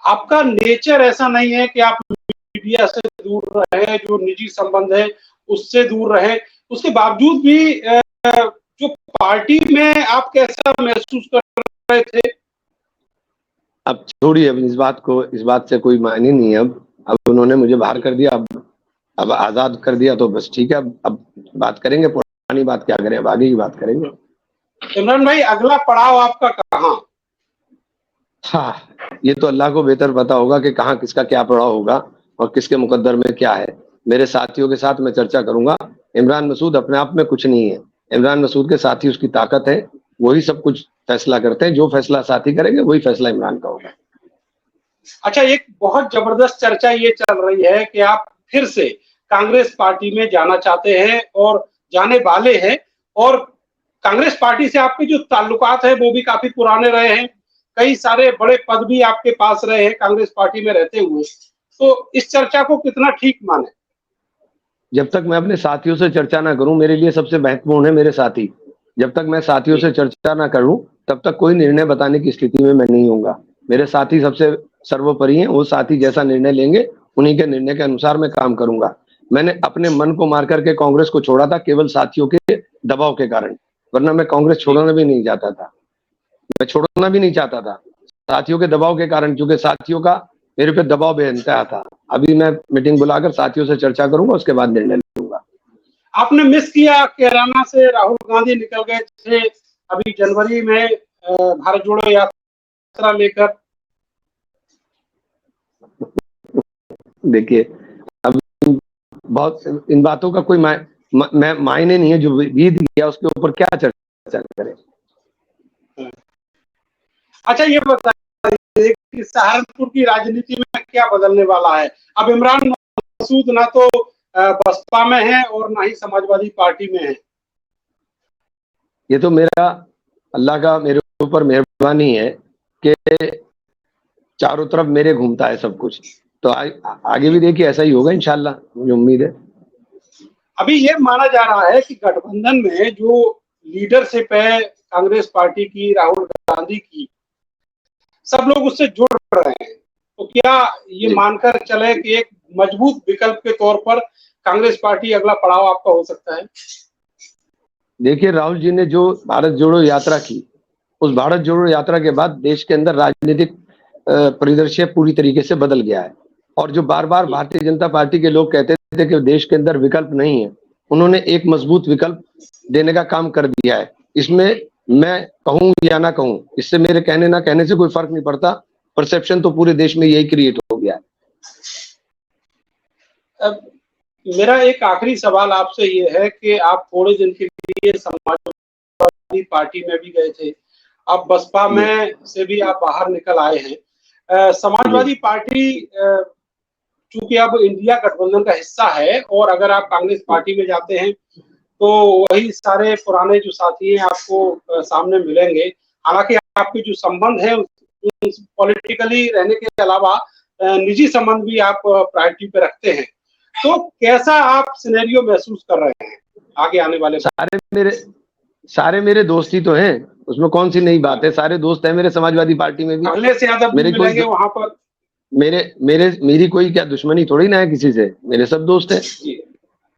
आपका नेचर ऐसा नहीं है कि आप मीडिया से दूर रहे, जो निजी संबंध है उससे दूर रहे, उसके बावजूद भी जो पार्टी में आप कैसा महसूस कर रहे थे? अब छोड़िए, अब इस बात से कोई मायने नहीं है। अब उन्होंने मुझे बाहर कर दिया, अब आजाद कर दिया, तो बस ठीक है। अब बात करेंगे, पुरानी बात क्या करें, अब आगे की बात करेंगे। इमरान भाई, अगला पड़ाव आपका कहाँ? हाँ, ये तो अल्लाह को बेहतर पता होगा कि कहाँ किसका क्या पड़ाव होगा और किसके मुकद्दर में क्या है। मेरे साथियों के साथ मैं चर्चा करूंगा। इमरान मसूद अपने आप में कुछ नहीं है। इमरान मसूद के साथी उसकी ताकत है, वही सब कुछ फैसला करते हैं। जो फैसला साथी करेंगे वही फैसला इमरान का होगा। अच्छा, एक बहुत जबरदस्त चर्चा ये चल रही है कि आप फिर से कांग्रेस पार्टी में जाना चाहते हैं और जाने वाले हैं, और कांग्रेस पार्टी से आपके जो ताल्लुकात है वो भी काफी पुराने रहे हैं, कई सारे बड़े पद भी आपके पास रहे हैं कांग्रेस पार्टी में रहते हुए, तो इस चर्चा को कितना ठीक माने? जब तक मैं अपने साथियों से चर्चा ना करूं, मेरे लिए सबसे महत्वपूर्ण है मेरे साथी। जब तक मैं साथियों से चर्चा ना करूं, तब तक कोई निर्णय बताने की स्थिति में मैं नहीं होऊंगा। मेरे साथी सबसे सर्वोपरि हैं। वो साथी जैसा निर्णय लेंगे, उन्हीं के निर्णय के अनुसार मैं काम करूंगा। मैंने अपने मन को मार करके कांग्रेस को छोड़ा था, केवल साथियों के दबाव के कारण, वरना मैं कांग्रेस छोड़ना भी नहीं चाहता था। मैं छोड़ना भी नहीं चाहता था, साथियों के दबाव के कारण, क्योंकि साथियों का मेरे पे दबाव बेअंतहा था। अभी मैं मीटिंग बुलाकर साथियों से चर्चा करूंगा, उसके बाद निर्णय लूंगा। आपने मिस किया कैराना से राहुल गांधी निकल गए थे अभी जनवरी में भारत जोड़ो यात्रा लेकर। देखिए, अब बहुत इन बातों का कोई मायने नहीं है। जो बीत गया उसके ऊपर क्या चर्चा करें। अच्छा, ये बताइए कि सहारनपुर की राजनीति में क्या बदलने वाला है? अब इमरान मसूद ना तो बसपा में है और ना ही समाजवादी पार्टी में है। ये तो मेरा अल्लाह का मेरे ऊपर मेहरबानी है कि चारों तरफ मेरे घूमता है सब कुछ। तो आगे भी देखिए ऐसा ही होगा इंशाल्लाह, मुझे उम्मीद है। अभी ये माना जा रहा है कि गठबंधन में जो लीडरशिप है कांग्रेस पार्टी की, राहुल गांधी की, सब लोग उससे जुड़ रहे हैं, तो क्या ये मानकर चले कि एक मजबूत विकल्प के तौर पर कांग्रेस पार्टी अगला पड़ाव आपका हो सकता है? देखिए, राहुल जी ने जो भारत जोड़ो यात्रा की, उस भारत जोड़ो यात्रा के बाद देश के अंदर राजनीतिक परिदृश्य पूरी तरीके से बदल गया है। और जो बार बार भारतीय जनता पार्टी के लोग कहते थे कि देश के अंदर विकल्प नहीं है, उन्होंने एक मजबूत विकल्प देने का काम कर दिया है। इसमें मैं कहूं या ना कहूं, इससे मेरे कहने ना कहने से कोई फर्क नहीं पड़ता। परसेप्शन तो पूरे देश में यही क्रिएट हो गया है। अब मेरा एक आखिरी सवाल आपसे ये है कि आप थोड़े दिन के लिए समाजवादी पार्टी में भी गए थे, अब बसपा में से भी आप बाहर निकल आए हैं। समाजवादी पार्टी चूंकि अब इंडिया गठबंधन का हिस्सा है, और अगर आप कांग्रेस पार्टी में जाते हैं तो वही सारे पुराने जो साथी हैं आपको सामने मिलेंगे। हालांकि आपके जो संबंध है पॉलिटिकली रहने के अलावा निजी संबंध भी आप प्रायोरिटी पे रखते हैं, तो कैसा आप सिनेरियो महसूस कर रहे हैं आगे आने वाले? सारे मेरे दोस्त ही तो हैं, उसमें कौन सी नई बात है। सारे दोस्त हैं मेरे समाजवादी पार्टी में भी। अगले से ज्यादा मिलेंगे वहां पर। मेरी कोई क्या दुश्मनी थोड़ी ना है किसी से, मेरे सब दोस्त हैं।